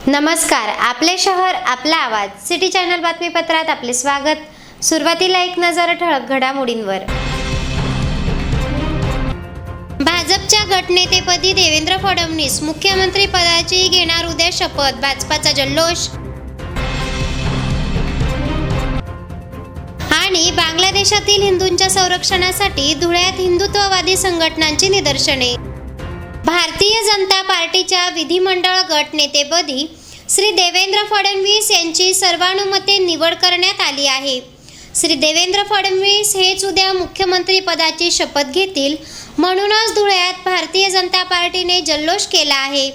नमस्कार, आपले शहर आपला आवाज सिटी चॅनल बातमीपत्रात आपले स्वागत। सुरुवातीला एक नजर ठळक घडामोडींवर। भाजपच्या गटनेतेपदी देवेंद्र फडणवीस, मुख्यमंत्री पदाची घेणार उद्या शपथ, भाजपाचा जल्लोष। आणि बांगलादेशातील हिंदूंच्या संरक्षणासाठी धुळ्यात हिंदुत्ववादी संघटनांची निदर्शने। भारतीय जनता पार्टीच्या विधिमंडळ गटनेतेपदी श्री देवेंद्र फडणवीस यांची सर्वानुमते निवड करण्यात आली आहे। श्री देवेंद्र फडणवीस हेच उद्या मुख्यमंत्री पदाची शपथ घेतील, म्हणूनच धुळ्यात भारतीय जनता पार्टीने जल्लोष केला आहे।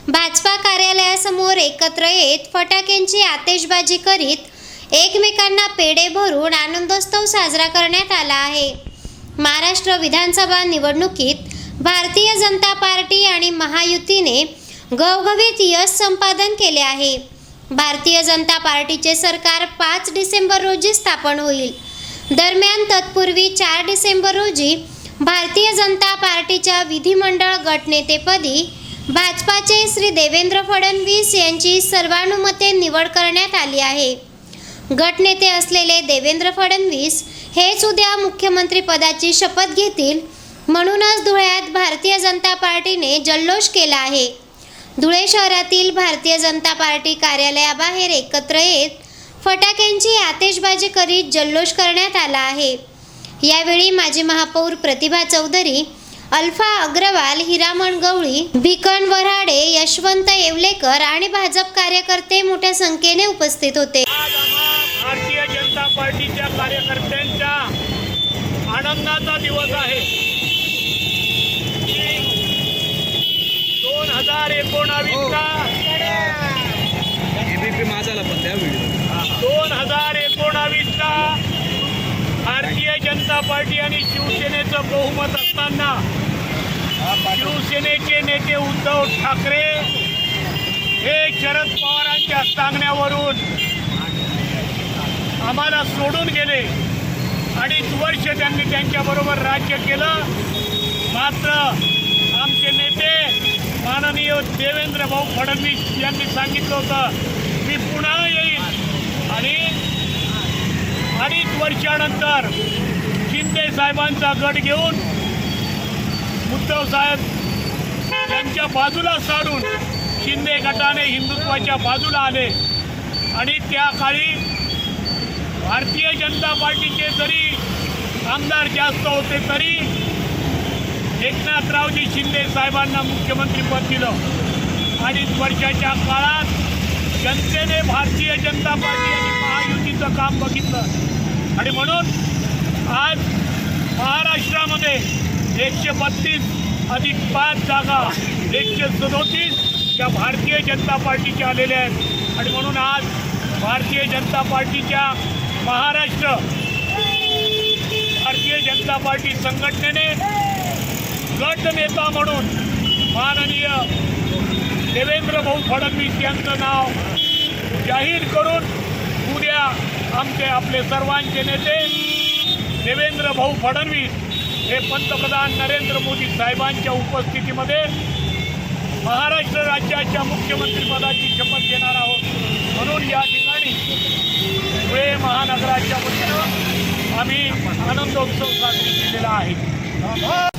भाजपा कार्यालयासमोर एकत्र येत फटाक्यांची आतिषबाजी करीत एकमेकांना पेढे भरून आनंदोत्सव साजरा करण्यात आला आहे। महाराष्ट्र विधानसभा निवडणुकीत भारतीय जनता पार्टी आणि महायुतीने घवघवीत यश संपादन केले आहे। भारतीय जनता पार्टीचे सरकार 5 डिसेंबर रोजी स्थापन होईल। दरम्यान तत्पूर्वी 4 डिसेंबर रोजी भारतीय जनता पार्टीच्या विधिमंडळ गटनेतेपदी भाजपाचे श्री देवेंद्र फडणवीस यांची सर्वानुमते निवड करण्यात आली आहे। गटनेते असलेले देवेंद्र फडणवीस हेच उद्या मुख्यमंत्री पदाची शपथ घेतील, म्हणूनच धुळ्यात भारतीय जनता पार्टीने जल्लोष केला आहे। धुळे शहरातील भारतीय जनता पार्टी कार्यालयाबाहेर एकत्र येत फटाक्यांची आतिषबाजी करीत जल्लोष करण्यात आला आहे। यावेळी माजी महापौर प्रतिभा चौधरी, अल्फा अग्रवाल, हिरामण गवळी, भिकन वऱ्हाडे, यशवंत येवलेकर आणि भाजप कार्यकर्ते मोठ्या संख्येने उपस्थित होते। भारतीय जनता पार्टीच्या कार्यकर्त्यांचा आनंदाचा दिवस आहे। 2019चा भारतीय जनता पार्टी आणि शिवसेनेचं बहुमत असताना शिवसेनेचे नेते उद्धव ठाकरे हे शरद पवारांच्या सांगण्यावरून आम्हाला सोडून गेले। 2.5 वर्ष त्यांनी त्यांच्याबरोबर राज्य केलं। मात्र आमचे नेते माननीय देवेंद्र भाऊ फडणवीस यांनी सांगितलं होतं मी पुन्हा येईल, आणि 2.5 वर्षानंतर शिंदे साहेबांचा गट घेऊन उद्धव साहेब यांच्या बाजूला सारून शिंदे गटाने हिंदुत्वाच्या बाजूला आले। आणि त्या काळी भारतीय जनता पार्टीचे जरी आमदार जास्त होते तरी एकनाथरावजी शिंदे साहेबांना मुख्यमंत्रीपद दिलं। 2.5 वर्षाच्या काळात जनतेने भारतीय जनता पार्टी आणि महायुतीचं काम बघितलं, आणि म्हणून आज महाराष्ट्रामध्ये 132 अधिक 5 जागा 137 त्या भारतीय जनता पार्टीच्या आलेल्या आहेत। आणि म्हणून आज भारतीय जनता पार्टीच्या महाराष्ट्र भारतीय जनता पार्टी संघटनेने गट नेता म्हणून माननीय देवेंद्र भाऊ फडणवीस यांचं नाव जाहीर करून उद्या आपले सर्वांचे नेते देवेंद्र भाऊ फडणवीस हे पंतप्रधान नरेंद्र मोदी साहेबांच्या उपस्थितीमध्ये महाराष्ट्र राज्याच्या मुख्यमंत्रीपदाची शपथ घेणार आहोत। म्हणून या ठिकाणी धुळे महानगराच्या वतीनं आम्ही आनंदोत्सव साजरा केलेला आहे।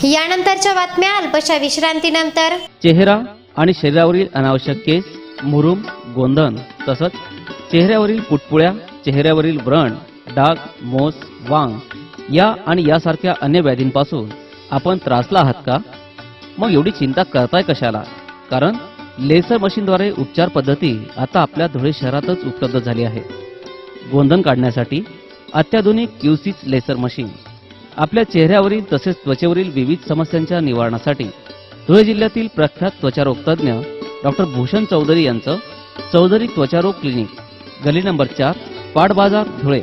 यानंतरच्या बातम्या अल्पशा विश्रांतीनंतर। चेहरा आणि शरीरावरील अनावश्यक केस, मुरूम, गोंधन तसंच चेहऱ्यावरील पुटपुळ्या, चेहऱ्यावरील व्रण, डाग, मोस, वांग या आणि यासारख्या अन्य व्याधींपासून आपण त्रासला आहात का? मग एवढी चिंता करताय कशाला? कारण लेसर मशीनद्वारे उपचार पद्धती आता आपल्या धुळे शहरातच उपलब्ध झाली आहे। गोंधन काढण्यासाठी अत्याधुनिक क्यूसिस लेसर मशीन, आपल्या चेहऱ्यावरील तसेच त्वचेवरील विविध समस्यांच्या निवारणासाठी धुळे जिल्ह्यातील प्रख्यात त्वचारोग तज्ञ डॉक्टर भूषण चौधरी यांचं चौधरी त्वचारोग क्लिनिक, गली नंबर 4, पाट बाजार, धुळे।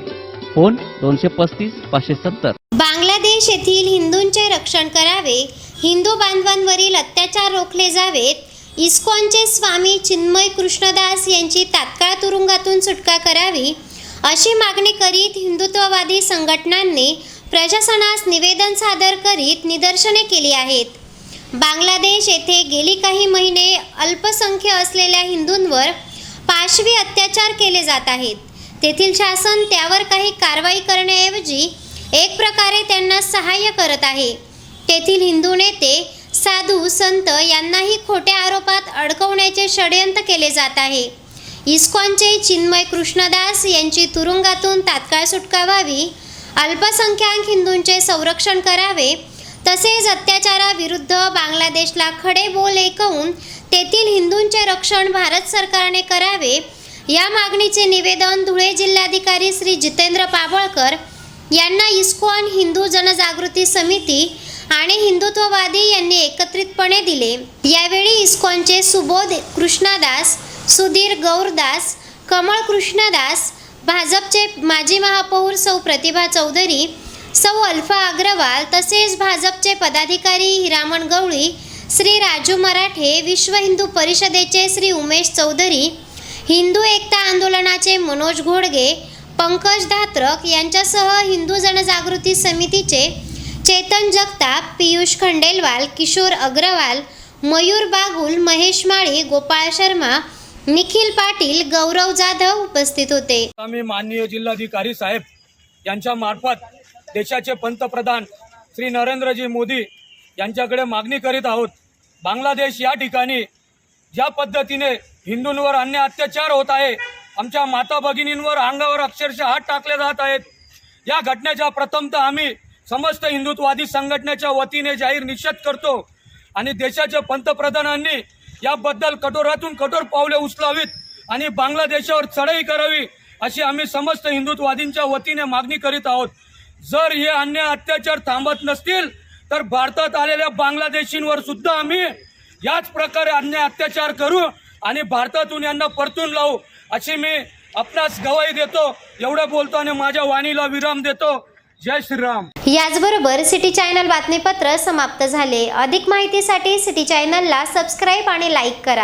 फोन 235 570। बांगलादेश येथील हिंदूंचे रक्षण करावे, हिंदू बांधवांवरील अत्याचार रोखले जावेत, इस्कॉनचे स्वामी चिन्मय कृष्णदास यांची तात्काळ तुरुंगातून सुटका करावी अशी मागणी करीत हिंदुत्ववादी संघटनांनी प्रशासनास निवेदन सादर करीत निदर्शने केली आहेत। बांगलादेश येथे गेली काही महिने अल्पसंख्य असलेल्या हिंदूंवर पाशवी अत्याचार केले जात आहेत. तेथील शासन त्यावर काही कारवाई करण्याऐवजी एक प्रकारे त्यांना सहाय्य करत आहे. तेथील हिंदू नेते, साधू, संत यांनाही खोट्या आरोपात अडकवण्याचे षडयंत्र केले जात आहे. इस्कॉनचे चिन्मय कृष्णदास यांची तुरुंगातून तात्काळ सुटका व्हावी, अल्पसंख्याक हिंदूंचे संरक्षण करावे, तसेच अत्याचाराविरुद्ध बांगलादेशला खडे बोल ऐकवून तेथील हिंदूंचे रक्षण भारत सरकारने करावे, या मागणीचे निवेदन धुळे जिल्हाधिकारी श्री जितेंद्र पाबळकर यांना इस्कॉन हिंदू जनजागृती समिती आणि हिंदुत्ववादी यांनी एकत्रितपणे दिले. यावेळी इस्कॉनचे सुबोध कृष्णदास, सुधीर गौरदास, कमळ कृष्णदास, भाजपचे माजी महापौर सौ प्रतिभा चौधरी, सौ अल्फा अग्रवाल तसेच भाजपचे पदाधिकारी हिरामण गवळी, श्री राजू मराठे, विश्व हिंदू परिषदेचे श्री उमेश चौधरी, हिंदू एकता आंदोलनाचे मनोज घोडगे, पंकज धात्रक यांच्यासह हिंदू जनजागृती समितीचे चेतन जगताप, पियुष खंडेलवाल, किशोर अग्रवाल, मयूर बागुल, महेश माळी, गोपाळ शर्मा, निखिल पाटील, गौरव जाधव उपस्थित होते. आम्ही माननीय जिल्हाधिकारी साहेब यांच्या मार्फत देशाचे पंतप्रधान श्री नरेंद्रजी मोदी यांच्याकडे मागणी करीत आहोत. बांगलादेश या ठिकाणी ज्या पद्धतीने हिंदूंवर अन्याय अत्याचार होत आहे, आमच्या माता भगिनींवर अंगावर अक्षरशः हात टाकले जात आहेत, या घटनेचा प्रथमतः आम्ही समस्त हिंदुत्ववादी संघटनेच्या वतीने जाहीर निषेध करतो आणि देशाच्या पंतप्रधानांनी याबद्दल कठोरातून कठोर पावले उचलावीत आणि बांगलादेशावर चढाई करावी अशी आम्ही समस्त हिंदुत्ववादींच्या वतीने मागणी करीत आहोत. जर हे अन्याय अत्याचार थांबत नसतील तर भारतात आलेल्या बांगलादेशींवर सुद्धा आम्ही याच प्रकारे अन्याय अत्याचार करू आणि भारतातून यांना परतून लावू अशी मी आपणास गवाही देतो. एवढं बोलतो आणि माझ्या वाणीला विराम देतो. जय श्रीराम. याचबरोबर सिटी चॅनल बातमीपत्र समाप्त झाले. अधिक माहितीसाठी सिटी चॅनलला सबस्क्राईब आणि लाईक करा.